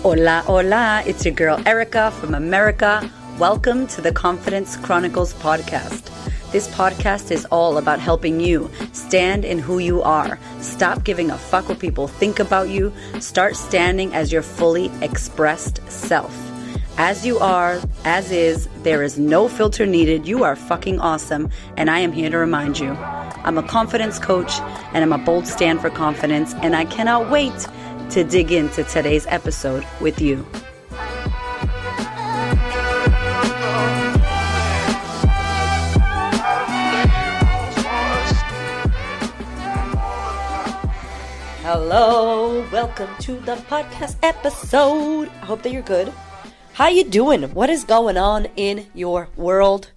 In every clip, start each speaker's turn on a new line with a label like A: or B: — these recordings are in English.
A: Hola, hola, it's your girl Erika from America. Welcome to the Confidence Chronicles podcast. This podcast is all about helping you stand in who you are. Stop giving a fuck what people think about you. Start standing as your fully expressed self. As you are, as is, there is no filter needed. You are fucking awesome, and I am here to remind you. I'm a confidence coach, and I'm a bold stand for confidence, and I cannot wait to dig into today's episode with you. Hello, welcome to the podcast episode. I hope that you're good. How you doing? What is going on in your world?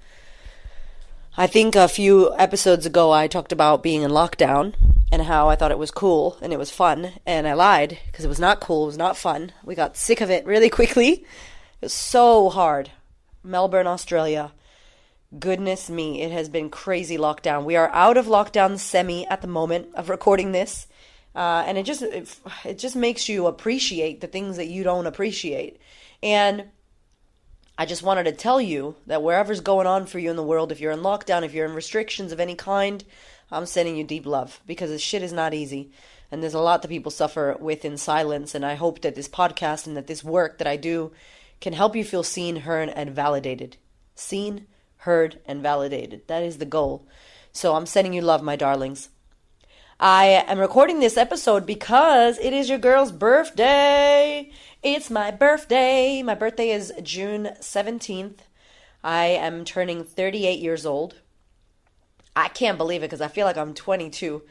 A: I think a few episodes ago I talked about being in lockdown and how I thought it was cool and it was fun, and I lied because it was not cool, it was not fun. We got sick of it really quickly. It was so hard. Melbourne, Australia. Goodness me, it has been crazy lockdown. We are out of lockdown semi at the moment of recording this, and it just makes you appreciate the things that you don't appreciate. And I just wanted to tell you that wherever's going on for you in the world, if you're in lockdown, if you're in restrictions of any kind, I'm sending you deep love, because this shit is not easy. And there's a lot that people suffer with in silence. And I hope that this podcast and that this work that I do can help you feel seen, heard, and validated. Seen, heard, and validated. That is the goal. So I'm sending you love, my darlings. I am recording this episode because it is your girl's birthday. It's my birthday. My birthday is June 17th. I am turning 38 years old. I can't believe it because I feel like I'm 22.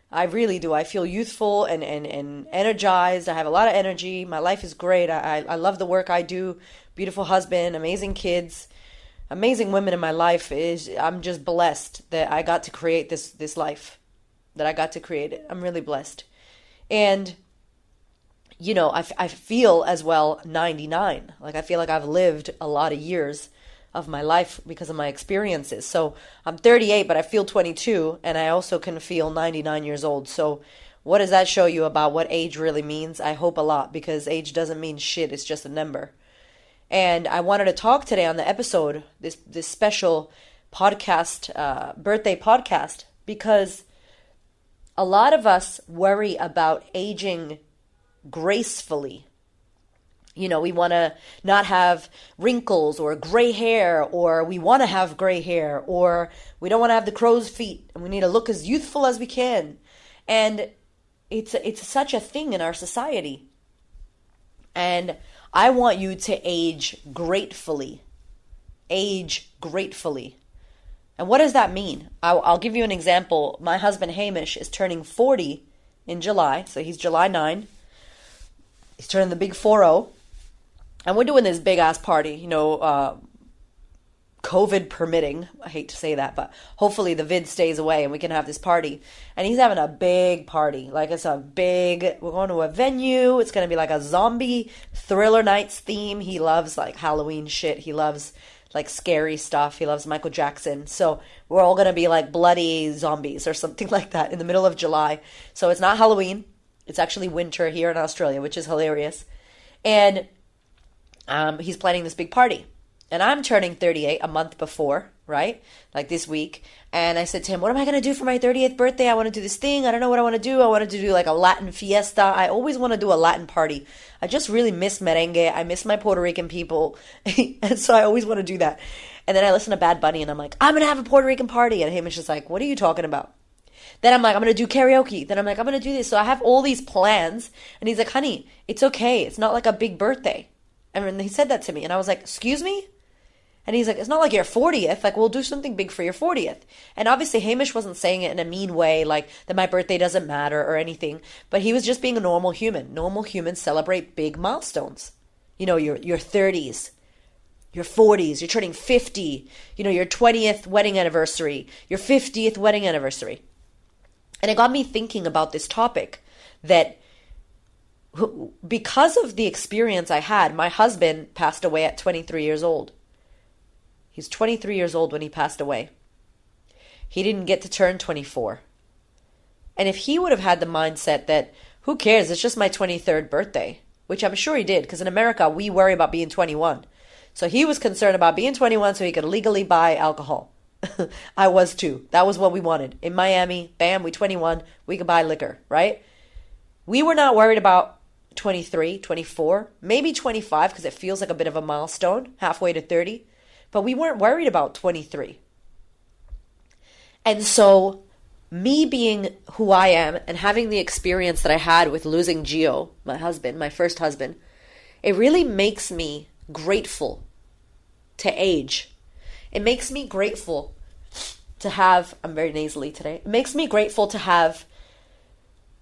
A: I really do. I feel youthful and energized. I have a lot of energy. My life is great. I love the work I do. Beautiful husband, amazing kids, amazing women in my life. I'm just blessed that I got to create this life, that I got to create it. I'm really blessed. And, you know, I feel as well 99. Like, I feel like I've lived a lot of years of my life because of my experiences. So I'm 38, but I feel 22, and I also can feel 99 years old. So what does that show you about what age really means? I hope a lot, because age doesn't mean shit. It's just a number. And I wanted to talk today on the episode, this special podcast, birthday podcast, because a lot of us worry about aging gracefully. You know, we want to not have wrinkles or gray hair, or we want to have gray hair, or we don't want to have the crow's feet, and we need to look as youthful as we can. And it's such a thing in our society. And I want you to age gratefully. Age gratefully. And what does that mean? I'll give you an example. My husband Hamish is turning 40 in July, so he's July 9. He's turning the big 40. And we're doing this big-ass party, you know, COVID permitting. I hate to say that, but hopefully the vid stays away and we can have this party. And he's having a big party. Like, it's a big, we're going to a venue. It's going to be like a zombie thriller nights theme. He loves, like, Halloween shit. He loves, like, scary stuff. He loves Michael Jackson. So we're all going to be, like, bloody zombies or something like that in the middle of July. So it's not Halloween. It's actually winter here in Australia, which is hilarious. And he's planning this big party. And I'm turning 38 a month before, right? Like this week. And I said to him, what am I going to do for my 38th birthday? I want to do this thing. I don't know what I want to do. I wanted to do like a Latin fiesta. I always want to do a Latin party. I just really miss merengue. I miss my Puerto Rican people. And so I always want to do that. And then I listen to Bad Bunny and I'm like, I'm going to have a Puerto Rican party. And Hamish is like, what are you talking about? Then I'm like, I'm going to do karaoke. Then I'm like, I'm going to do this. So I have all these plans. And he's like, honey, it's okay. It's not like a big birthday. And he said that to me. And I was like, excuse me? And he's like, it's not like your 40th. Like, we'll do something big for your 40th. And obviously, Hamish wasn't saying it in a mean way, like that my birthday doesn't matter or anything. But he was just being a normal human. Normal humans celebrate big milestones. You know, your 30s, your 40s, you're turning 50, you know, your 20th wedding anniversary, your 50th wedding anniversary. And it got me thinking about this topic, that because of the experience I had, my husband passed away at 23 years old. He's 23 years old when he passed away. He didn't get to turn 24. And if he would have had the mindset that, who cares, it's just my 23rd birthday. which I'm sure he did, because in America, we worry about being 21. So he was concerned about being 21 so he could legally buy alcohol. I was too. That was what we wanted. In Miami, bam, we 21, we could buy liquor, right? We were not worried about 23, 24, maybe 25, because it feels like a bit of a milestone, halfway to 30. But we weren't worried about 23. And so me being who I am and having the experience that I had with losing Gio, my husband, my first husband, it really makes me grateful to age. It makes me grateful to have, I'm very nasally today, it makes me grateful to have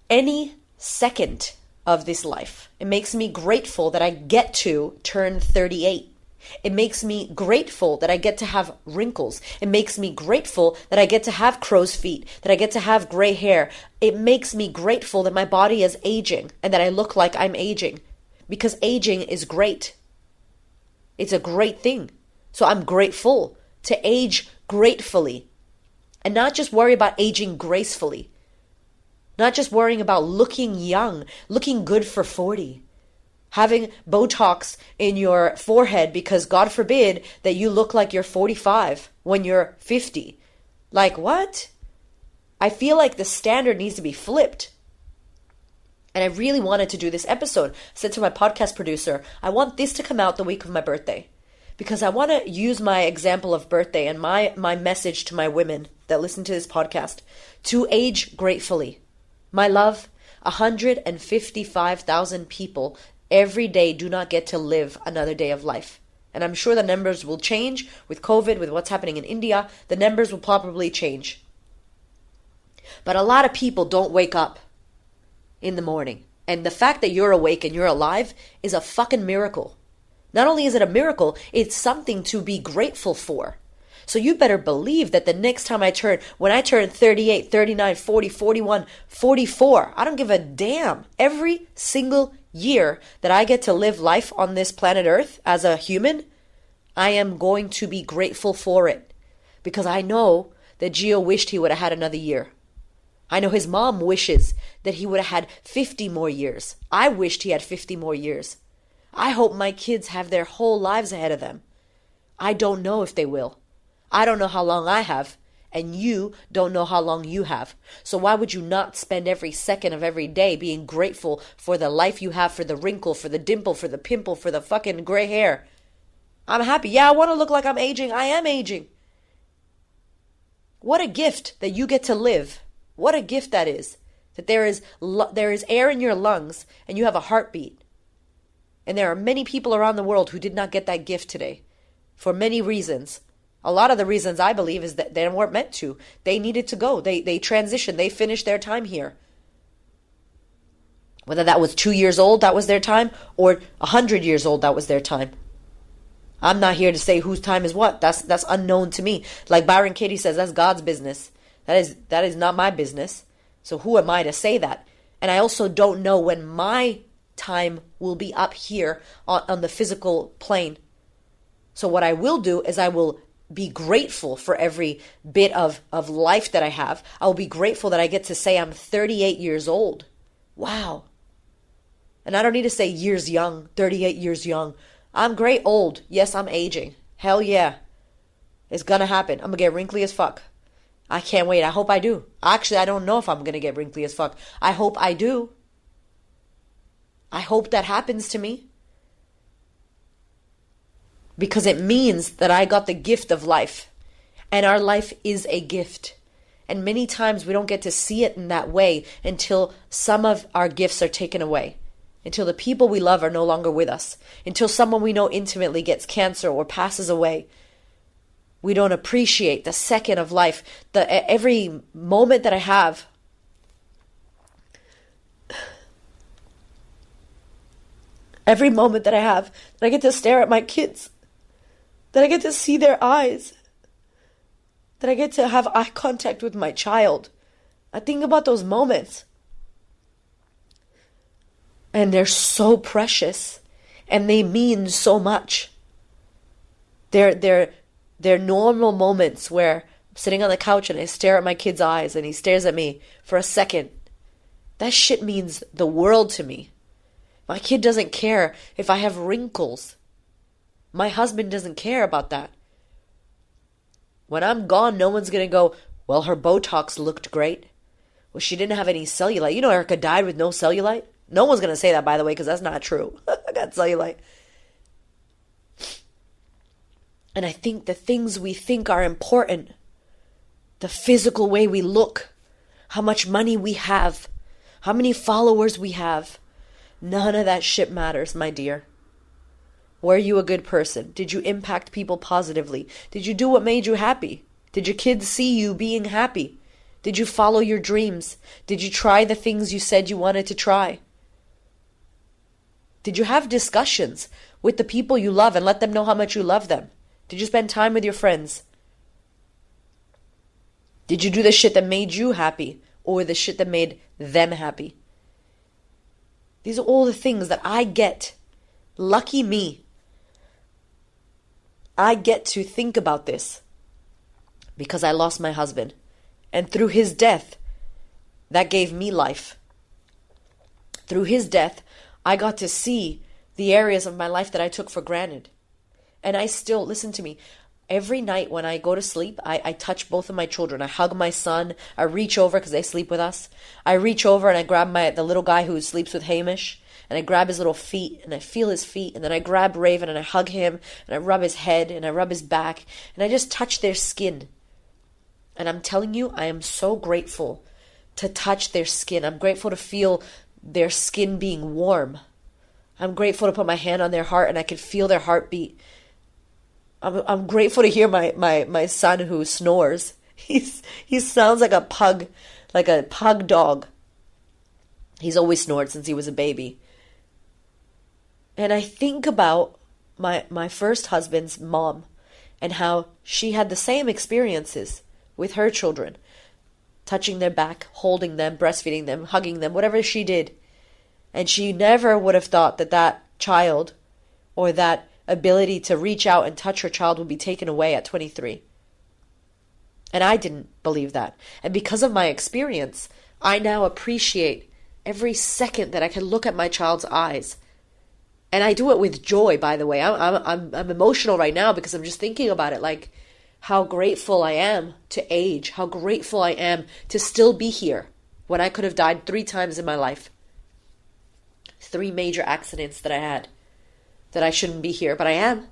A: any second of this life. It makes me grateful that I get to turn 38. It makes me grateful that I get to have wrinkles. It makes me grateful that I get to have crow's feet, that I get to have gray hair. It makes me grateful that my body is aging and that I look like I'm aging, because aging is great. It's a great thing. So I'm grateful to age gratefully and not just worry about aging gracefully. Not just worrying about looking young, looking good for 40. Having Botox in your forehead because God forbid that you look like you're 45 when you're 50. Like what? I feel like the standard needs to be flipped. And I really wanted to do this episode. I said to my podcast producer, I want this to come out the week of my birthday. Because I want to use my example of birthday and my message to my women that listen to this podcast to age gratefully. My love, 155,000 people every day do not get to live another day of life. And I'm sure the numbers will change with COVID, with what's happening in India. The numbers will probably change. But a lot of people don't wake up in the morning. And the fact that you're awake and you're alive is a fucking miracle. Not only is it a miracle, it's something to be grateful for. So you better believe that the next time when I turn 38, 39, 40, 41, 44, I don't give a damn. Every single year that I get to live life on this planet Earth as a human, I am going to be grateful for it. Because I know that Gio wished he would have had another year. I know his mom wishes that he would have had 50 more years. I wished he had 50 more years. I hope my kids have their whole lives ahead of them. I don't know if they will. I don't know how long I have, and you don't know how long you have. So why would you not spend every second of every day being grateful for the life you have, for the wrinkle, for the dimple, for the pimple, for the fucking gray hair? I'm happy. Yeah, I want to look like I'm aging. I am aging. What a gift that you get to live. What a gift that is. That there is air in your lungs and you have a heartbeat. And there are many people around the world who did not get that gift today for many reasons. A lot of the reasons, I believe, is that they weren't meant to. They needed to go. They transitioned. They finished their time here. Whether that was 2 years old, that was their time, or 100 years old, that was their time. I'm not here to say whose time is what. That's unknown to me. Like Byron Katie says, that's God's business. That is not my business. So who am I to say that? And I also don't know when my time will be up here on the physical plane. So what I will do is I will be grateful for every bit of life that I have. I will be grateful that I get to say I'm 38 years old. Wow. And I don't need to say years young, 38 years young. I'm great old. Yes, I'm aging. Hell yeah. It's gonna happen. I'm gonna get wrinkly as fuck. I can't wait. I hope I do. Actually, I don't know if I'm gonna get wrinkly as fuck. I hope I do. I hope that happens to me. Because it means that I got the gift of life. And our life is a gift. And many times we don't get to see it in that way until some of our gifts are taken away. Until the people we love are no longer with us. Until someone we know intimately gets cancer or passes away. We don't appreciate the second of life. Every moment that I have. Every moment that I have. That I get to stare at my kids. That I get to see their eyes. That I get to have eye contact with my child. I think about those moments. And they're so precious. And they mean so much. They're normal moments where I'm sitting on the couch and I stare at my kid's eyes and he stares at me for a second. That shit means the world to me. My kid doesn't care if I have wrinkles. My husband doesn't care about that. When I'm gone, no one's going to go, well, her Botox looked great. Well, she didn't have any cellulite. You know, Erika died with no cellulite? No one's going to say that, by the way, because that's not true. I got cellulite. And I think the things we think are important, the physical way we look, how much money we have, how many followers we have, none of that shit matters, my dear. Were you a good person? Did you impact people positively? Did you do what made you happy? Did your kids see you being happy? Did you follow your dreams? Did you try the things you said you wanted to try? Did you have discussions with the people you love and let them know how much you love them? Did you spend time with your friends? Did you do the shit that made you happy or the shit that made them happy? These are all the things that I get. Lucky me. I get to think about this because I lost my husband. And through his death, that gave me life. Through his death, I got to see the areas of my life that I took for granted. And I still, listen to me, every night when I go to sleep, I touch both of my children. I hug my son. I reach over because they sleep with us. I reach over and I grab the little guy who sleeps with Hamish. And I grab his little feet and I feel his feet. And then I grab Raven and I hug him. And I rub his head and I rub his back. And I just touch their skin. And I'm telling you, I am so grateful to touch their skin. I'm grateful to feel their skin being warm. I'm grateful to put my hand on their heart and I can feel their heartbeat. I'm grateful to hear my son who snores. He sounds like a pug dog. He's always snored since he was a baby. And I think about my first husband's mom and how she had the same experiences with her children, touching their back, holding them, breastfeeding them, hugging them, whatever she did. And she never would have thought that child or that ability to reach out and touch her child would be taken away at 23. And I didn't believe that. And because of my experience, I now appreciate every second that I can look at my child's eyes. And I do it with joy, by the way. I'm emotional right now because I'm just thinking about it, like how grateful I am to age, how grateful I am to still be here when I could have died 3 times in my life. 3 major accidents that I had, that I shouldn't be here, but I am.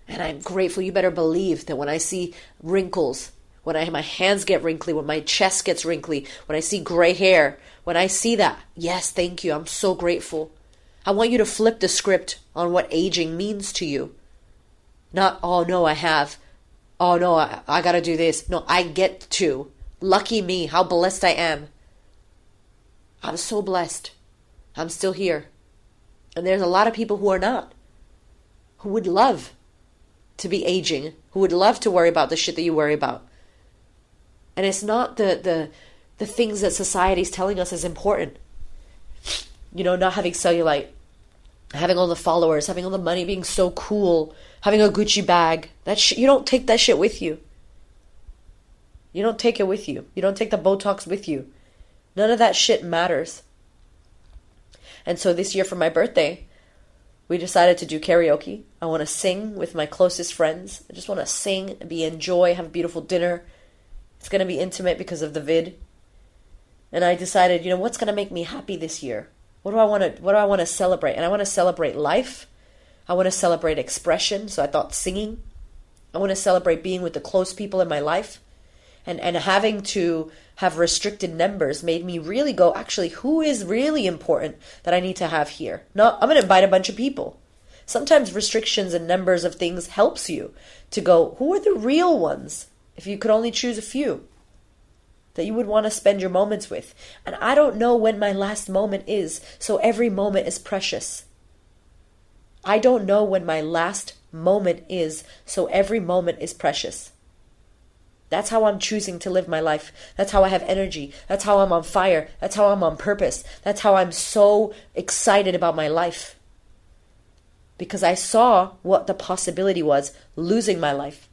A: And I'm grateful. You better believe that when I see wrinkles, when my hands get wrinkly, when my chest gets wrinkly, when I see gray hair, when I see that, yes, thank you. I'm so grateful. I want you to flip the script on what aging means to you. Not, oh no, I have. Oh no, I gotta do this. No, I get to. Lucky me, how blessed I am. I'm so blessed. I'm still here. And there's a lot of people who are not, who would love to be aging, who would love to worry about the shit that you worry about. And it's not the things that society's telling us is important. You know, not having cellulite, having all the followers, having all the money, being so cool, having a Gucci bag. You don't take that shit with you. You don't take it with you. You don't take the Botox with you. None of that shit matters. And so this year for my birthday, we decided to do karaoke. I want to sing with my closest friends. I just want to sing, enjoy, have a beautiful dinner. It's going to be intimate because of the vid. And I decided, what's going to make me happy this year? What do I want to celebrate? And I want to celebrate life. I want to celebrate expression. So I thought singing. I want to celebrate being with the close people in my life. And having to have restricted numbers made me really go, actually, who is really important that I need to have here? No, I'm going to invite a bunch of people. Sometimes restrictions and numbers of things helps you to go, who are the real ones? If you could only choose a few that you would want to spend your moments with. And I don't know when my last moment is, so every moment is precious. I don't know when my last moment is, so every moment is precious. That's how I'm choosing to live my life. That's how I have energy. That's how I'm on fire. That's how I'm on purpose. That's how I'm so excited about my life. Because I saw what the possibility was losing my life.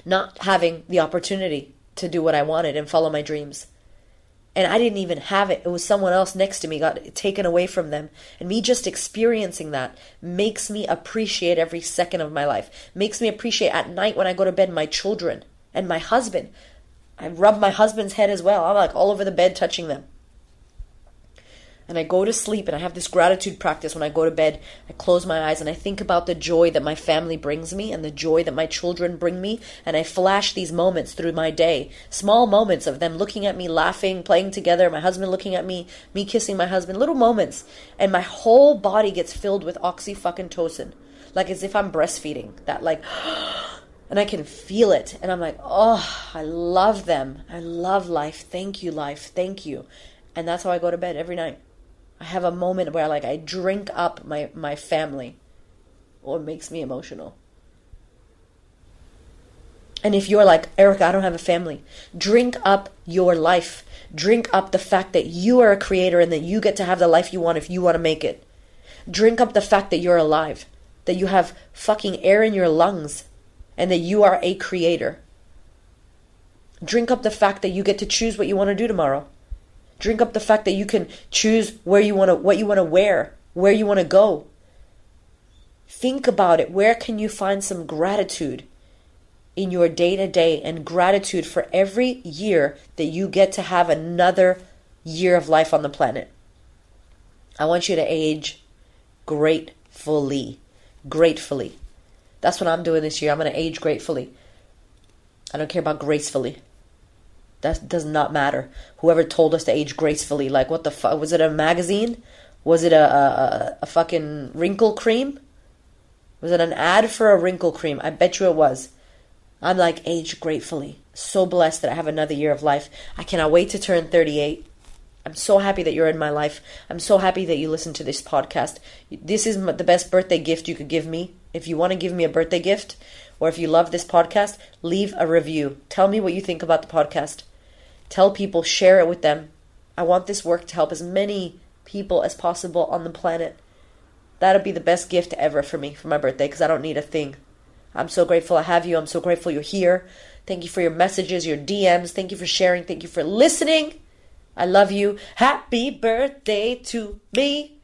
A: Not having the opportunity to do what I wanted and follow my dreams. And I didn't even have it. It was someone else next to me, got taken away from them. And me just experiencing that makes me appreciate every second of my life. Makes me appreciate at night when I go to bed my children and my husband. I rub my husband's head as well. I'm like all over the bed touching them. And I go to sleep and I have this gratitude practice when I go to bed. I close my eyes and I think about the joy that my family brings me and the joy that my children bring me. And I flash these moments through my day. Small moments of them looking at me, laughing, playing together, my husband looking at me kissing my husband. Little moments. And my whole body gets filled with oxytocin. Like as if I'm breastfeeding. That like... And I can feel it. And I'm like, oh, I love them. I love life. Thank you, life. Thank you. And that's how I go to bed every night. I have a moment where I drink up my family. Oh, it makes me emotional. And if you're like, Erika, I don't have a family, drink up your life. Drink up the fact that you are a creator and that you get to have the life you want if you want to make it. Drink up the fact that you're alive, that you have fucking air in your lungs, and that you are a creator. Drink up the fact that you get to choose what you want to do tomorrow. Drink up the fact that you can choose what you want to wear, where you want to go. Think about it. Where can you find some gratitude in your day-to-day and gratitude for every year that you get to have another year of life on the planet? I want you to age gratefully. Gratefully. That's what I'm doing this year. I'm going to age gratefully. I don't care about gracefully. That does not matter. Whoever told us to age gracefully, like what the fuck? Was it a magazine? Was it a fucking wrinkle cream? Was it an ad for a wrinkle cream? I bet you it was. I'm like, age gratefully. So blessed that I have another year of life. I cannot wait to turn 38. I'm so happy that you're in my life. I'm so happy that you listen to this podcast. This is the best birthday gift you could give me. If you want to give me a birthday gift, or if you love this podcast, leave a review. Tell me what you think about the podcast. Tell people, share it with them. I want this work to help as many people as possible on the planet. That'll be the best gift ever for me for my birthday, because I don't need a thing. I'm so grateful I have you. I'm so grateful you're here. Thank you for your messages, your DMs. Thank you for sharing. Thank you for listening. I love you. Happy birthday to me.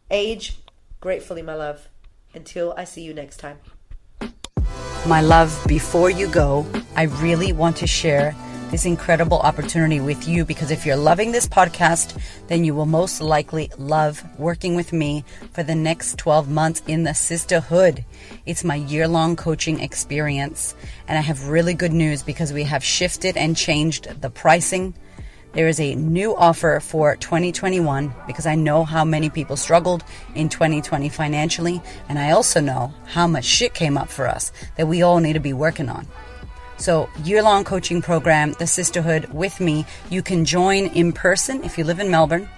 A: Age gratefully, my love. Until I see you next time.
B: My love, before you go, I really want to share this incredible opportunity with you, because if you're loving this podcast, then you will most likely love working with me for the next 12 months in the sisterhood. It's my year-long coaching experience, and I have really good news because we have shifted and changed the pricing. There is a new offer for 2021 because I know how many people struggled in 2020 financially, and I also know how much shit came up for us that we all need to be working on. So, year-long coaching program, the sisterhood with me. You can join in person if you live in Melbourne,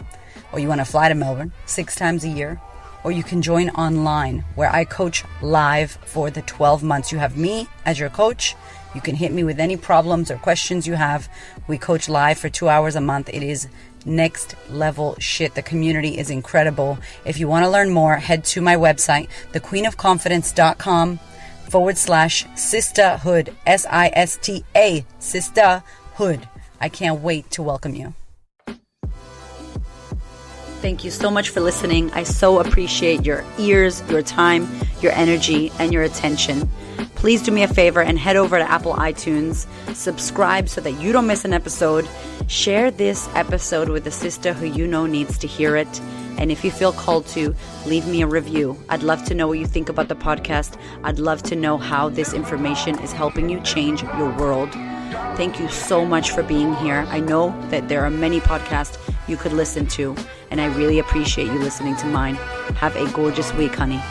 B: or you want to fly to Melbourne 6 times a year, or you can join online where I coach live for the 12 months. You have me as your coach. You can hit me with any problems or questions you have. We coach live for 2 hours a month. It is next level shit. The community is incredible. If you want to learn more, head to my website, thequeenofconfidence.com/sisterhood. SISTA, sisterhood. I can't wait to welcome you. Thank you so much for listening. I so appreciate your ears, your time, your energy, and your attention. Please do me a favor and head over to Apple iTunes, subscribe so that you don't miss an episode, share this episode with a sister who you know needs to hear it, and if you feel called to, leave me a review. I'd love to know what you think about the podcast. I'd love to know how this information is helping you change your world. Thank you so much for being here. I know that there are many podcasts you could listen to, and I really appreciate you listening to mine. Have a gorgeous week, honey.